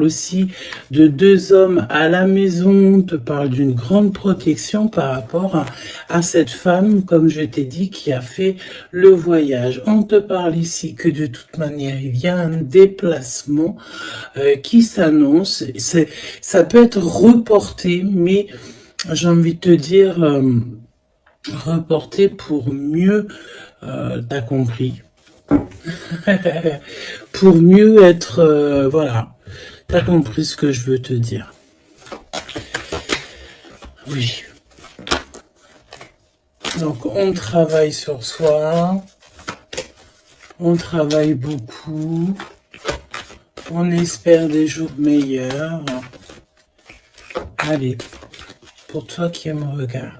aussi de deux hommes à la maison, on te parle d'une grande protection par rapport à cette femme, comme je t'ai dit, qui a fait le voyage. On te parle ici que de toute manière, il y a un déplacement qui s'annonce. Ça peut être reporté, mais j'ai envie de te dire reporté pour mieux, t'as compris, pour mieux être, voilà. T'as compris ce que je veux te dire. Oui. Donc, on travaille sur soi. On travaille beaucoup. On espère des jours meilleurs. Allez, pour toi qui me regarde.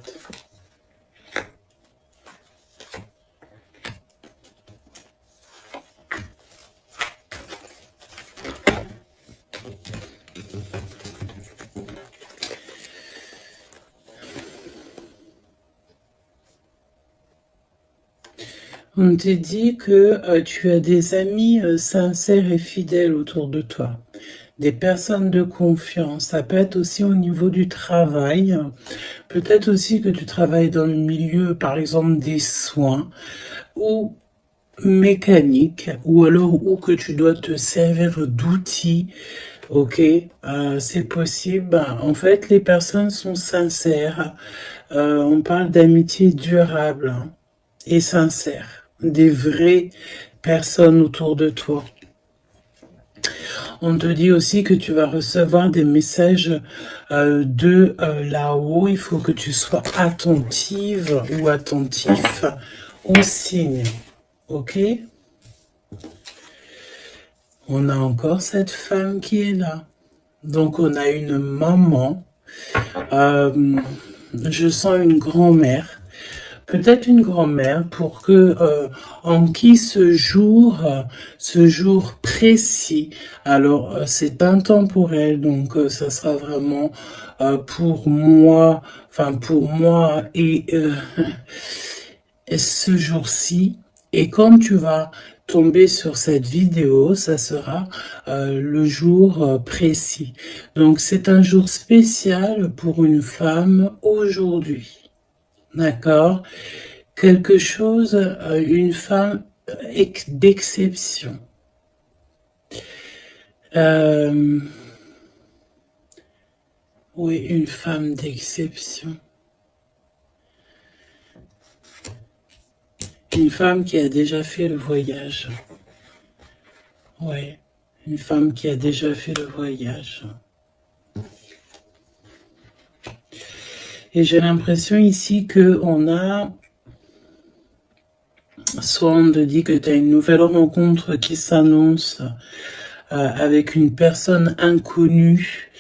On te dit que tu as des amis sincères et fidèles autour de toi, des personnes de confiance. Ça peut être aussi au niveau du travail, peut-être aussi que tu travailles dans le milieu, par exemple, des soins ou mécanique, ou alors ou que tu dois te servir d'outils. Ok, c'est possible. En fait, les personnes sont sincères. On parle d'amitié durable et sincère. Des vraies personnes autour de toi. On te dit aussi que tu vas recevoir des messages de là-haut. Il faut que tu sois attentive ou attentif aux signes. Ok? On a encore cette femme qui est là. Donc, on a une maman. Je sens une grand-mère. Peut-être une grand-mère pour que en qui ce jour précis, alors c'est intemporel, donc ça sera vraiment pour moi, enfin pour moi et ce jour-ci. Et quand tu vas tomber sur cette vidéo, ça sera le jour précis. Donc c'est un jour spécial pour une femme aujourd'hui. D'accord? Quelque chose, une femme d'exception. Oui, une femme d'exception. Une femme qui a déjà fait le voyage. Oui, une femme qui a déjà fait le voyage. Et j'ai l'impression ici que on a, soit on te dit que tu as une nouvelle rencontre qui s'annonce avec une personne inconnue,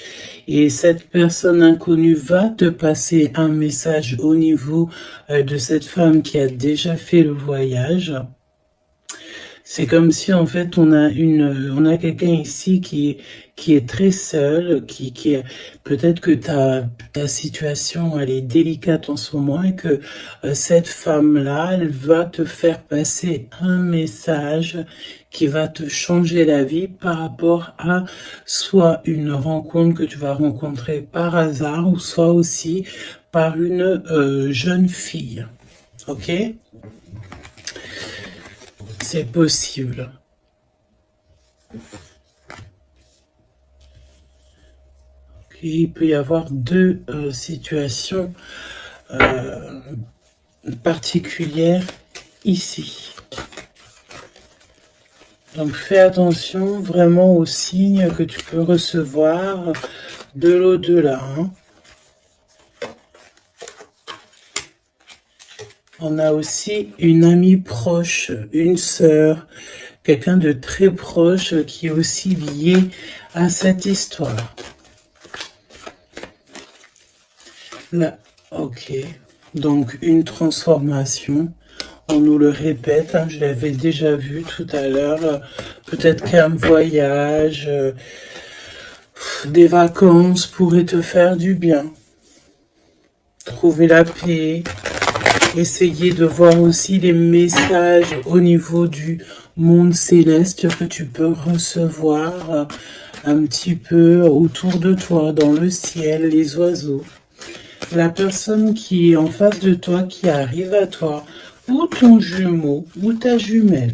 et cette personne inconnue va te passer un message au niveau de cette femme qui a déjà fait le voyage. C'est comme si en fait on a quelqu'un ici qui est très seul, qui est peut-être que ta situation elle est délicate en ce moment et que cette femme-là, elle va te faire passer un message qui va te changer la vie par rapport à soit une rencontre que tu vas rencontrer par hasard ou soit aussi par une jeune fille. Ok? C'est possible. Okay, il peut y avoir deux situations particulières ici. Donc fais attention vraiment aux signes que tu peux recevoir de l'au-delà. Hein. On a aussi une amie proche, une sœur, quelqu'un de très proche qui est aussi lié à cette histoire. Là, ok. Donc, une transformation. On nous le répète, hein, je l'avais déjà vu tout à l'heure. Peut-être qu'un voyage, des vacances pourraient te faire du bien. Trouver la paix. Essayer de voir aussi les messages au niveau du monde céleste que tu peux recevoir un petit peu autour de toi, dans le ciel, les oiseaux. La personne qui est en face de toi, qui arrive à toi, ou ton jumeau, ou ta jumelle.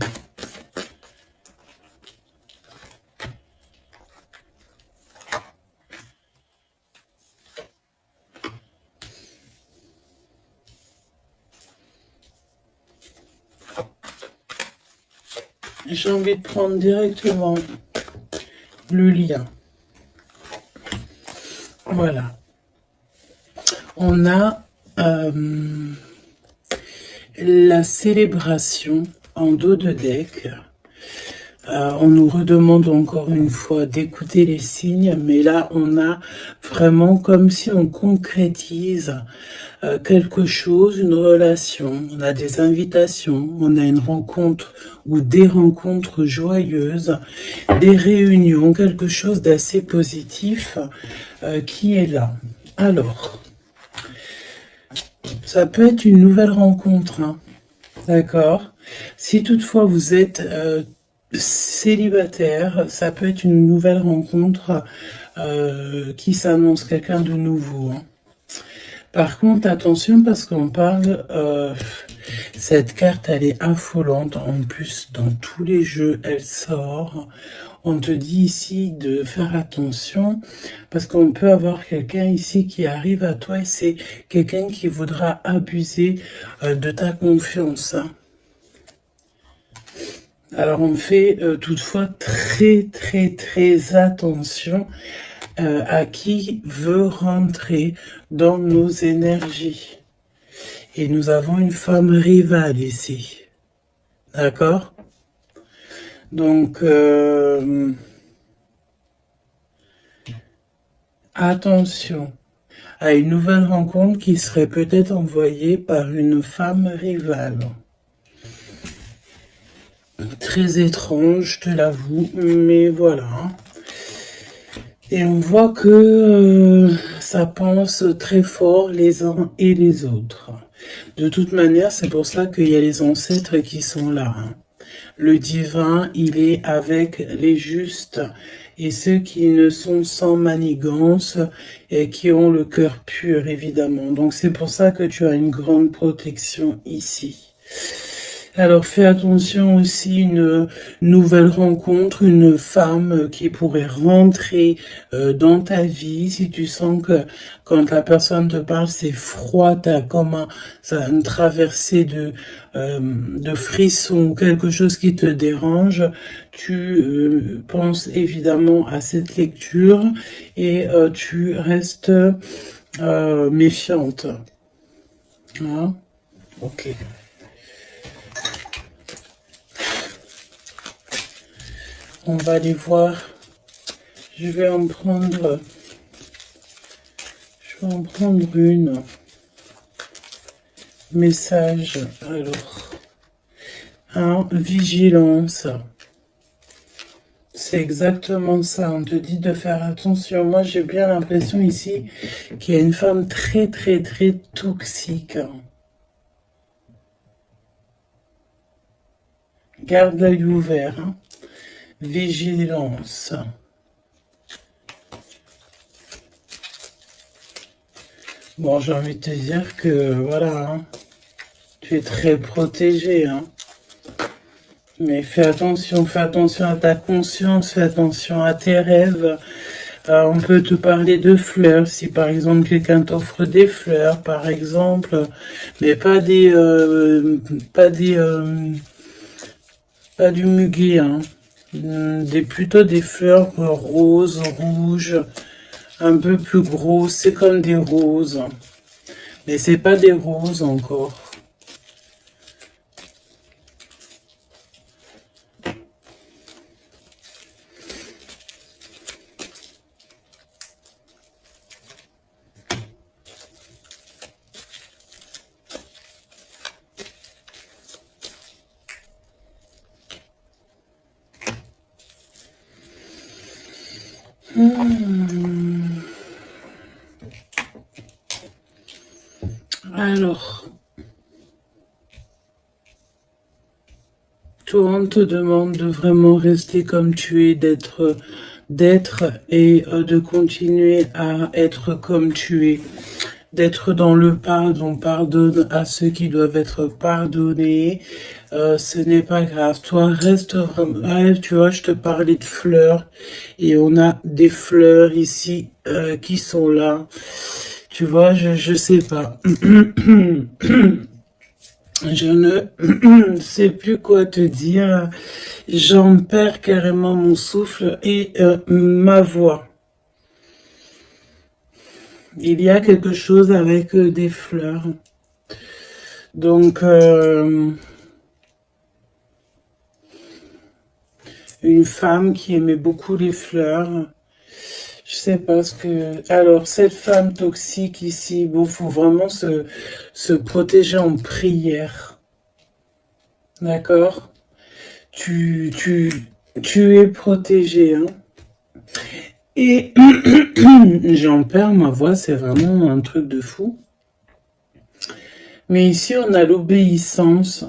J'ai envie de prendre directement le lien. Voilà. On a la célébration en dos de deck. On nous redemande encore une fois d'écouter les signes, mais là on a vraiment comme si on concrétise quelque chose, une relation, on a des invitations, on a une rencontre ou des rencontres joyeuses, des réunions, quelque chose d'assez positif qui est là. Alors, ça peut être une nouvelle rencontre, hein, d'accord? Si toutefois vous êtes célibataire, ça peut être une nouvelle rencontre qui s'annonce, quelqu'un de nouveau, hein. Par contre, attention parce qu'on parle, cette carte elle est affolante, en plus dans tous les jeux elle sort. On te dit ici de faire attention parce qu'on peut avoir quelqu'un ici qui arrive à toi et c'est quelqu'un qui voudra abuser de ta confiance, hein. Alors on fait toutefois très attention à qui veut rentrer dans nos énergies. Et nous avons une femme rivale ici. D'accord? Donc, attention à une nouvelle rencontre qui serait peut-être envoyée par une femme rivale. Très étrange, je te l'avoue, mais voilà. Et on voit que ça pense très fort les uns et les autres. De toute manière, c'est pour ça qu'il y a les ancêtres qui sont là, hein. Le divin, il est avec les justes et ceux qui ne sont sans manigance et qui ont le cœur pur, évidemment. Donc c'est pour ça que tu as une grande protection ici. Alors fais attention aussi, une nouvelle rencontre, une femme qui pourrait rentrer dans ta vie. Si tu sens que quand la personne te parle, c'est froid, t'as comme une traversée de frissons, quelque chose qui te dérange, tu penses évidemment à cette lecture et tu restes méfiante. Hein? Ok. On va aller voir. Je vais en prendre une. Message. Alors. Hein, vigilance. C'est exactement ça. On te dit de faire attention. Moi, j'ai bien l'impression ici qu'il y a une femme très toxique. Garde l'œil ouvert. Hein. Vigilance. Bon, j'ai envie de te dire que, voilà, hein, tu es très protégé, hein. Mais fais attention à ta conscience, fais attention à tes rêves. On peut te parler de fleurs, si par exemple quelqu'un t'offre des fleurs, par exemple, mais pas du muguet, hein. Plutôt des fleurs roses, rouges, un peu plus grosses, c'est comme des roses. Mais c'est pas des roses encore. Alors, toi, on te demande de vraiment rester comme tu es, d'être d'être et de continuer à être comme tu es, d'être dans le pardon. Pardonne à ceux qui doivent être pardonnés. Ce n'est pas grave. Toi, reste vraiment... tu vois, je te parlais de fleurs. Et on a des fleurs ici qui sont là. Tu vois, je sais pas. Je ne sais plus quoi te dire. J'en perds carrément mon souffle et ma voix. Il y a quelque chose avec des fleurs. Donc, une femme qui aimait beaucoup les fleurs. Je sais pas ce que... Alors, cette femme toxique ici, bon, faut vraiment se protéger en prière. D'accord? Tu es protégé, hein? Et j'en perds ma voix, c'est vraiment un truc de fou. Mais ici, on a l'obéissance.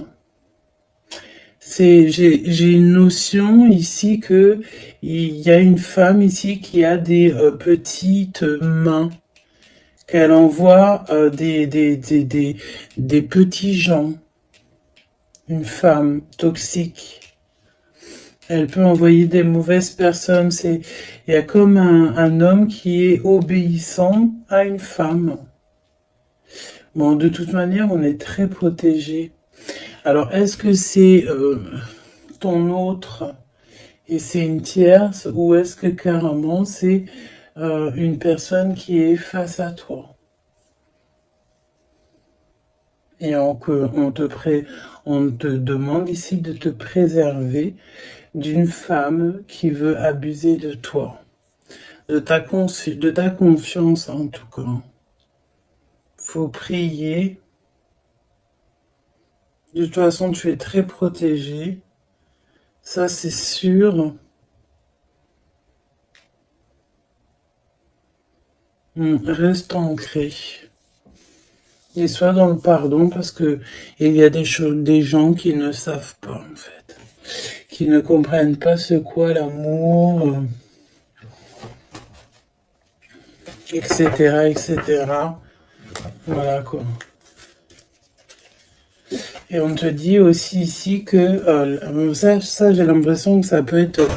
J'ai une notion ici que il y a une femme ici qui a des petites mains, qu'elle envoie des petits gens. Une femme toxique. Elle peut envoyer des mauvaises personnes. Il y a comme un homme qui est obéissant à une femme. Bon, de toute manière, on est très protégé. Alors, est-ce que c'est ton autre et c'est une tierce, ou est-ce que carrément c'est une personne qui est face à toi? Et on te demande ici de te préserver d'une femme qui veut abuser de toi, de ta confiance en tout cas. Faut prier. De toute façon, tu es très protégé. Ça, c'est sûr. Reste ancré. Et sois dans le pardon parce que il y a des gens qui ne savent pas, en fait. Qui ne comprennent pas ce qu'est l'amour, etc., etc. Voilà, quoi. Et on te dit aussi ici que ça j'ai l'impression que ça peut être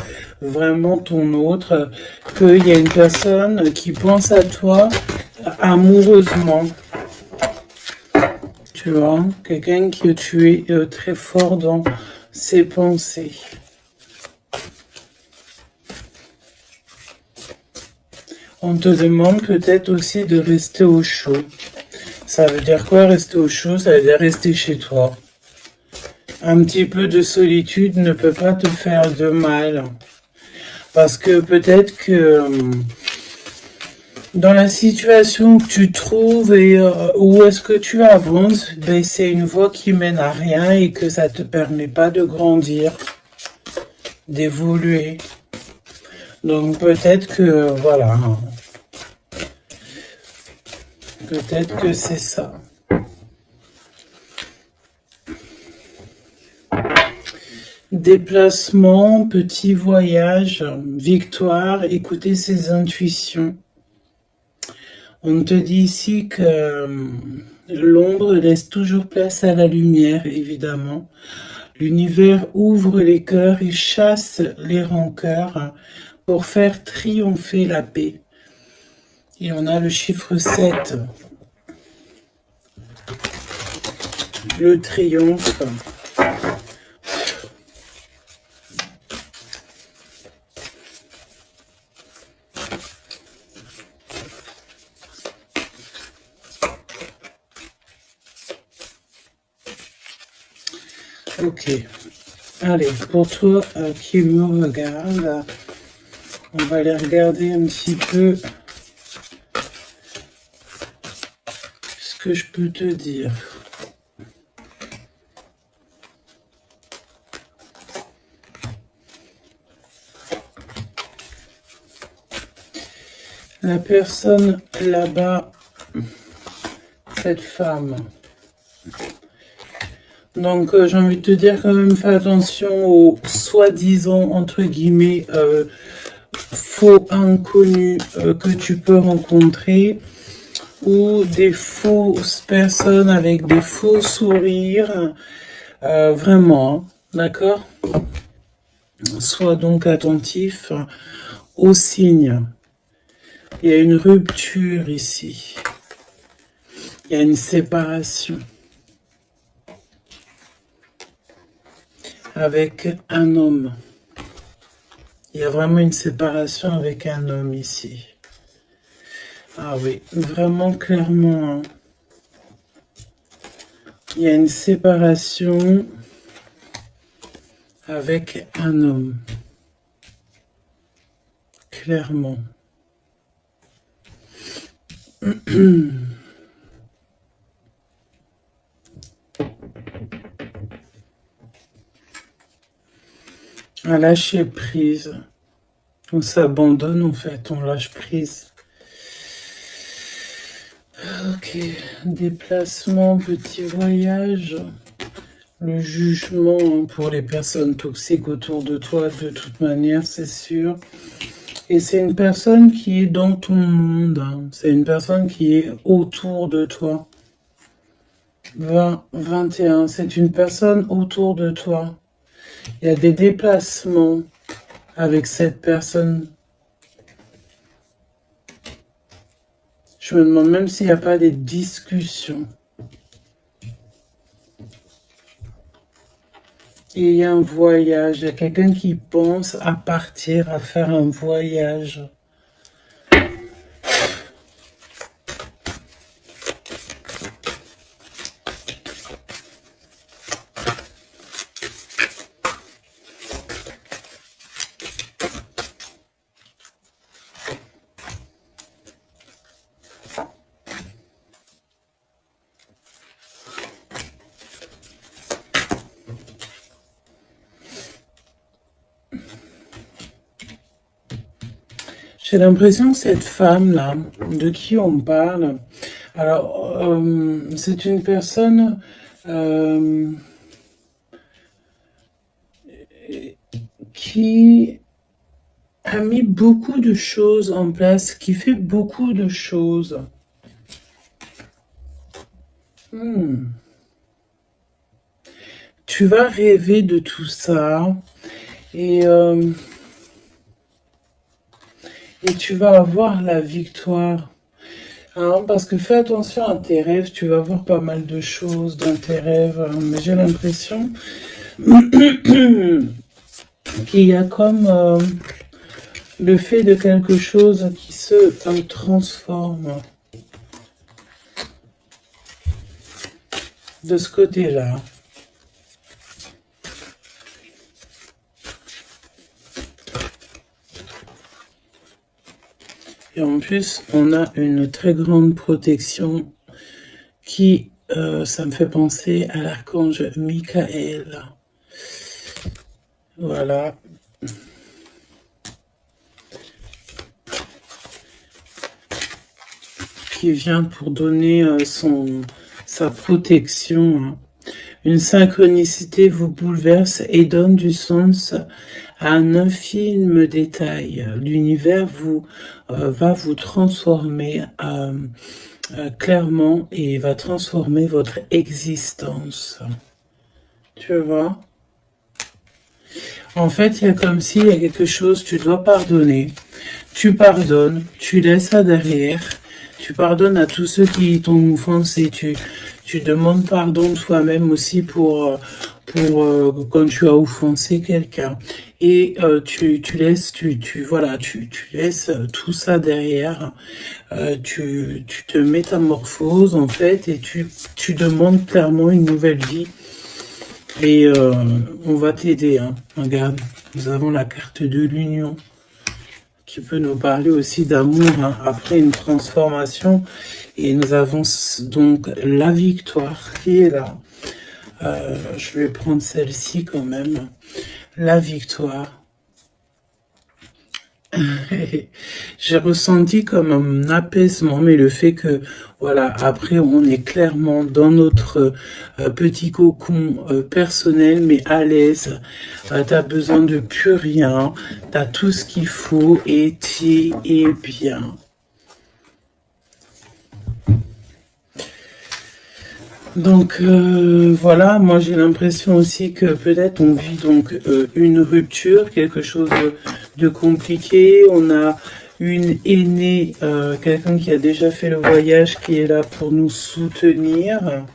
vraiment ton autre, qu'il y a une personne qui pense à toi amoureusement. Tu vois, quelqu'un que tu es très fort dans ses pensées. On te demande peut-être aussi de rester au chaud. Ça veut dire quoi, rester au chaud? Ça veut dire rester chez toi. Un petit peu de solitude ne peut pas te faire de mal. Parce que peut-être que dans la situation que tu trouves et où est-ce que tu avances, ben, c'est une voie qui mène à rien et que ça te permet pas de grandir, d'évoluer. Donc peut-être que, voilà, peut-être que c'est ça. Déplacement, petit voyage, victoire, écouter ses intuitions. On te dit ici que l'ombre laisse toujours place à la lumière, évidemment. L'univers ouvre les cœurs et chasse les rancœurs pour faire triompher la paix. Et on a le chiffre 7. Le triomphe. Ok. Allez, pour toi qui me regarde, on va aller regarder un petit peu ce que je peux te dire. La personne là-bas, cette femme. Donc j'ai envie de te dire quand même, fais attention aux soi-disant, entre guillemets, faux inconnus que tu peux rencontrer, ou des fausses personnes avec des faux sourires, vraiment, d'accord? Sois donc attentif aux signes. Il y a une rupture ici. Il y a une séparation avec un homme. Il y a vraiment une séparation avec un homme ici. Ah oui, vraiment clairement. Hein. Il y a une séparation avec un homme. Clairement. À lâcher prise. On s'abandonne en fait, on lâche prise. Ok, déplacement, petit voyage. Le jugement pour les personnes toxiques autour de toi, de toute manière, c'est sûr. Et c'est une personne qui est dans ton monde. Hein. C'est une personne qui est autour de toi. 20, 21, c'est une personne autour de toi. Il y a des déplacements avec cette personne. Je me demande même s'il n'y a pas des discussions. Et il y a un voyage. Il y a quelqu'un qui pense à partir, à faire un voyage. J'ai l'impression que cette femme-là, de qui on parle, alors, c'est une personne qui a mis beaucoup de choses en place, qui fait beaucoup de choses. Tu vas rêver de tout ça et tu vas avoir la victoire. Hein, parce que fais attention à tes rêves, tu vas voir pas mal de choses dans tes rêves, mais j'ai l'impression qu'il y a comme le fait de quelque chose qui se transforme de ce côté-là. Et en plus, on a une très grande protection qui, ça me fait penser à l'archange Michael. Voilà. Qui vient pour donner sa protection. Hein. Une synchronicité vous bouleverse et donne du sens à un infime détail. L'univers va vous transformer clairement et va transformer votre existence. Tu vois? En fait, il y a comme s'il y a quelque chose, tu dois pardonner. Tu pardonnes, tu laisses ça derrière. Tu pardonnes à tous ceux qui t'ont offensé. Tu demandes pardon toi-même aussi pour quand tu as offensé quelqu'un. Et tu laisses, voilà, tu laisses tout ça derrière. Tu te métamorphoses en fait et tu demandes clairement une nouvelle vie. Et on va t'aider. Hein. Regarde, nous avons la carte de l'union qui peut nous parler aussi d'amour hein, après une transformation. Et nous avons donc la victoire qui est là. Je vais prendre celle-ci quand même. La victoire. J'ai ressenti comme un apaisement, mais le fait que, voilà, après, on est clairement dans notre petit cocon personnel, mais à l'aise. T'as besoin de plus rien. T'as tout ce qu'il faut et tu es bien. Donc voilà, moi j'ai l'impression aussi que peut-être on vit donc une rupture, quelque chose de compliqué. On a une aînée, quelqu'un qui a déjà fait le voyage, qui est là pour nous soutenir.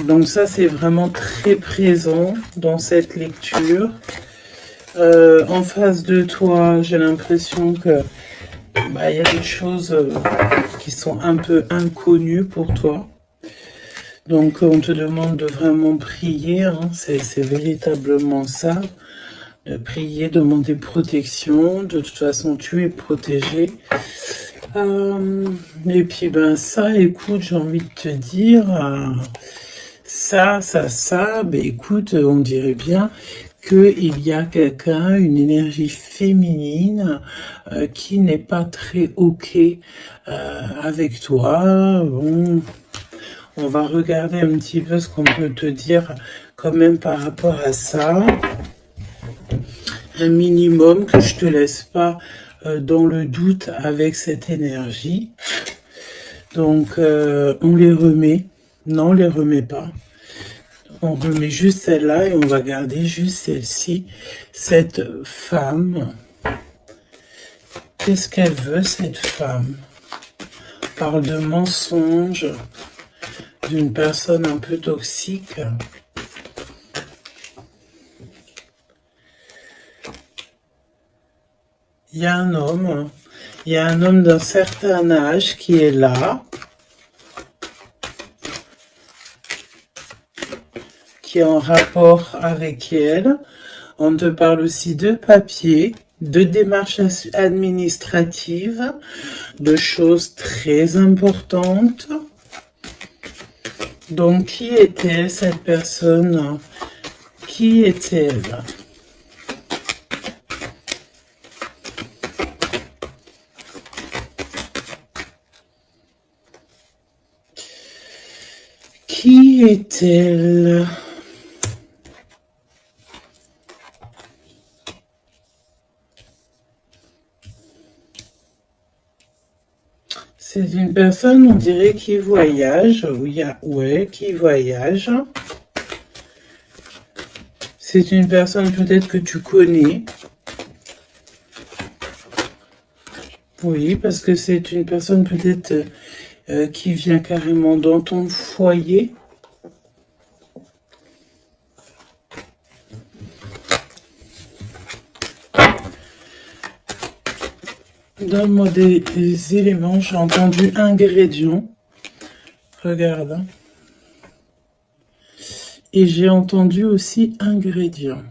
Donc ça c'est vraiment très présent dans cette lecture. En face de toi, j'ai l'impression que il y a des choses qui sont un peu inconnues pour toi. Donc on te demande de vraiment prier, hein, c'est véritablement ça. De prier, demander protection, de toute façon tu es protégé. Et puis ben ça, écoute, j'ai envie de te dire, ça, ben écoute, on dirait bien qu'il y a quelqu'un, une énergie féminine qui n'est pas très ok avec toi. Bon, on va regarder un petit peu ce qu'on peut te dire quand même par rapport à ça. Un minimum que je te laisse pas dans le doute avec cette énergie. Donc on les remet. Non, on les remet pas. On remet juste celle-là et on va garder juste celle-ci. Cette femme. Qu'est-ce qu'elle veut, cette femme? Parle de mensonges, d'une personne un peu toxique. Il y a un homme d'un certain âge qui est là, qui est en rapport avec elle. On te parle aussi de papier, de démarches administratives, de choses très importantes. Donc, qui est-elle, cette personne? Qui est-elle? Qui est-elle? C'est une personne, on dirait, qui voyage. Ouais, qui voyage. C'est une personne peut-être que tu connais. Oui, parce que c'est une personne peut-être qui vient carrément dans ton foyer. Donne-moi des éléments. J'ai entendu ingrédients. Regarde. Et j'ai entendu aussi ingrédients.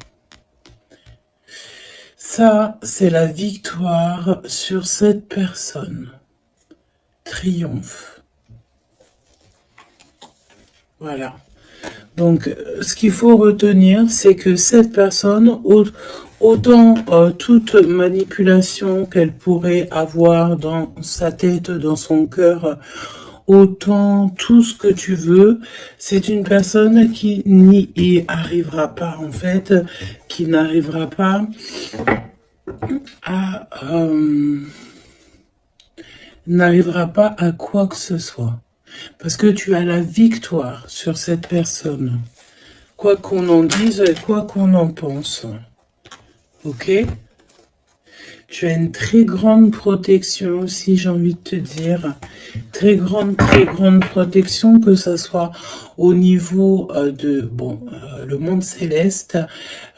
Ça, c'est la victoire sur cette personne. Triomphe. Voilà. Donc, ce qu'il faut retenir, c'est que cette personne, autant toute manipulation qu'elle pourrait avoir dans sa tête, dans son cœur, autant tout ce que tu veux, c'est une personne qui n'y arrivera pas, en fait, qui n'arrivera pas à quoi que ce soit. Parce que tu as la victoire sur cette personne. Quoi qu'on en dise et quoi qu'on en pense. Ok? Tu as une très grande protection aussi, j'ai envie de te dire. Très grande protection, que ce soit au niveau le monde céleste,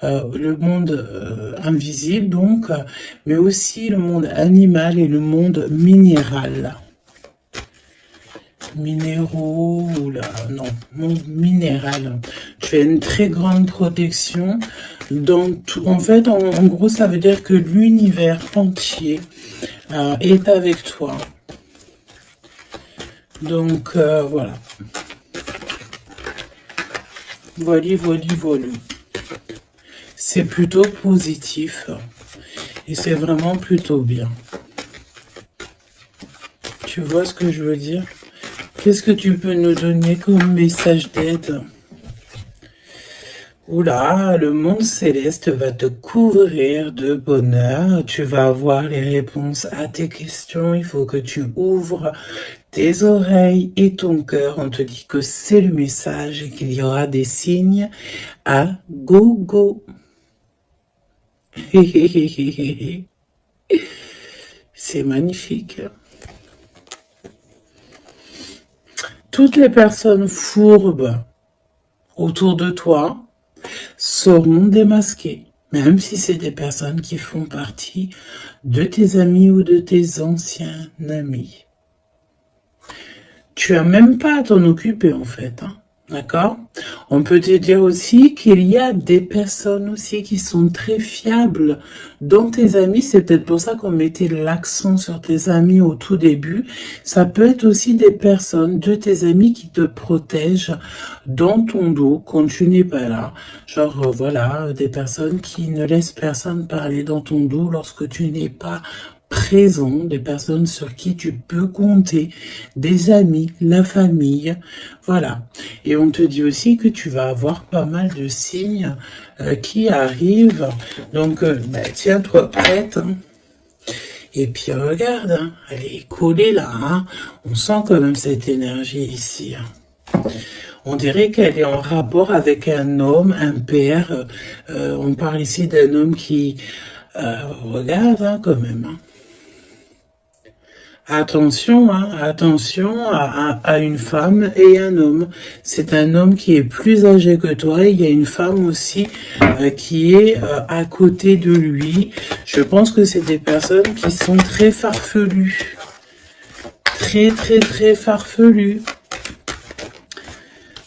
le monde invisible donc, mais aussi le monde animal et le monde minéral. Minéraux, monde minéral. Tu as une très grande protection. En fait, en gros, ça veut dire que l'univers entier est avec toi. Donc, voilà. Voilà. C'est plutôt positif. Et c'est vraiment plutôt bien. Tu vois ce que je veux dire? Qu'est-ce que tu peux nous donner comme message d'aide? Oula, le monde céleste va te couvrir de bonheur. Tu vas avoir les réponses à tes questions. Il faut que tu ouvres tes oreilles et ton cœur. On te dit que c'est le message et qu'il y aura des signes à gogo. C'est magnifique. Toutes les personnes fourbes autour de toi seront démasquées, même si c'est des personnes qui font partie de tes amis ou de tes anciens amis. Tu as même pas à t'en occuper en fait, hein. D'accord? On peut te dire aussi qu'il y a des personnes aussi qui sont très fiables dans tes amis. C'est peut-être pour ça qu'on mettait l'accent sur tes amis au tout début. Ça peut être aussi des personnes de tes amis qui te protègent dans ton dos quand tu n'es pas là. Genre, voilà, des personnes qui ne laissent personne parler dans ton dos lorsque tu n'es pas présent, des personnes sur qui tu peux compter, des amis, la famille, voilà. Et on te dit aussi que tu vas avoir pas mal de signes qui arrivent, donc tiens-toi prête, hein. Et puis regarde, hein, elle est collée là, hein. On sent quand même cette énergie ici, hein. On dirait qu'elle est en rapport avec un homme, un père, on parle ici d'un homme qui, regarde hein, quand même, hein. Attention, hein, attention à une femme et un homme. C'est un homme qui est plus âgé que toi. Il y a une femme aussi qui est à côté de lui. Je pense que c'est des personnes qui sont très farfelues. Très, très, très farfelues.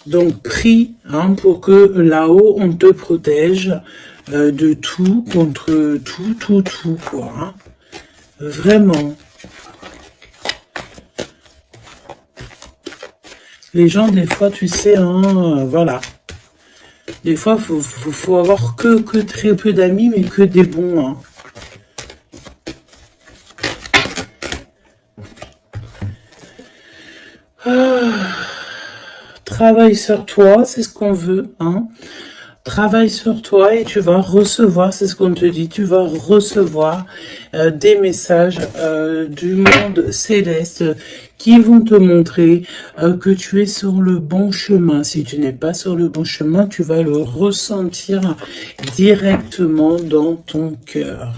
Donc, prie hein, pour que là-haut, on te protège de tout, contre tout, quoi. Hein. Vraiment. Les gens, des fois, tu sais, hein, voilà. Des fois, faut avoir que très peu d'amis, mais que des bons. Hein. Travaille sur toi, c'est ce qu'on veut. Hein. Travaille sur toi et tu vas recevoir, c'est ce qu'on te dit, tu vas recevoir des messages du monde céleste qui vont te montrer que tu es sur le bon chemin. Si tu n'es pas sur le bon chemin, tu vas le ressentir directement dans ton cœur.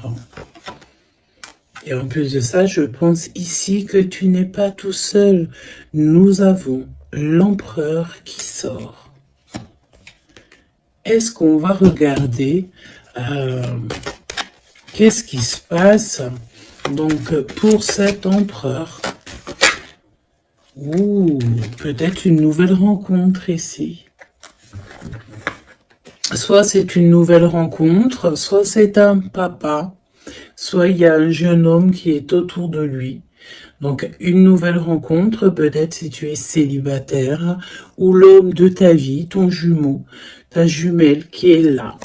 Et en plus de ça, je pense ici que tu n'es pas tout seul. Nous avons l'empereur qui sort. Est-ce qu'on va regarder qu'est-ce qui se passe donc pour cet empereur? Ouh, peut-être une nouvelle rencontre ici. Soit c'est une nouvelle rencontre, soit c'est un papa, soit il y a un jeune homme qui est autour de lui. Donc, une nouvelle rencontre, peut-être si tu es célibataire, ou l'homme de ta vie, ton jumeau, ta jumelle qui est là.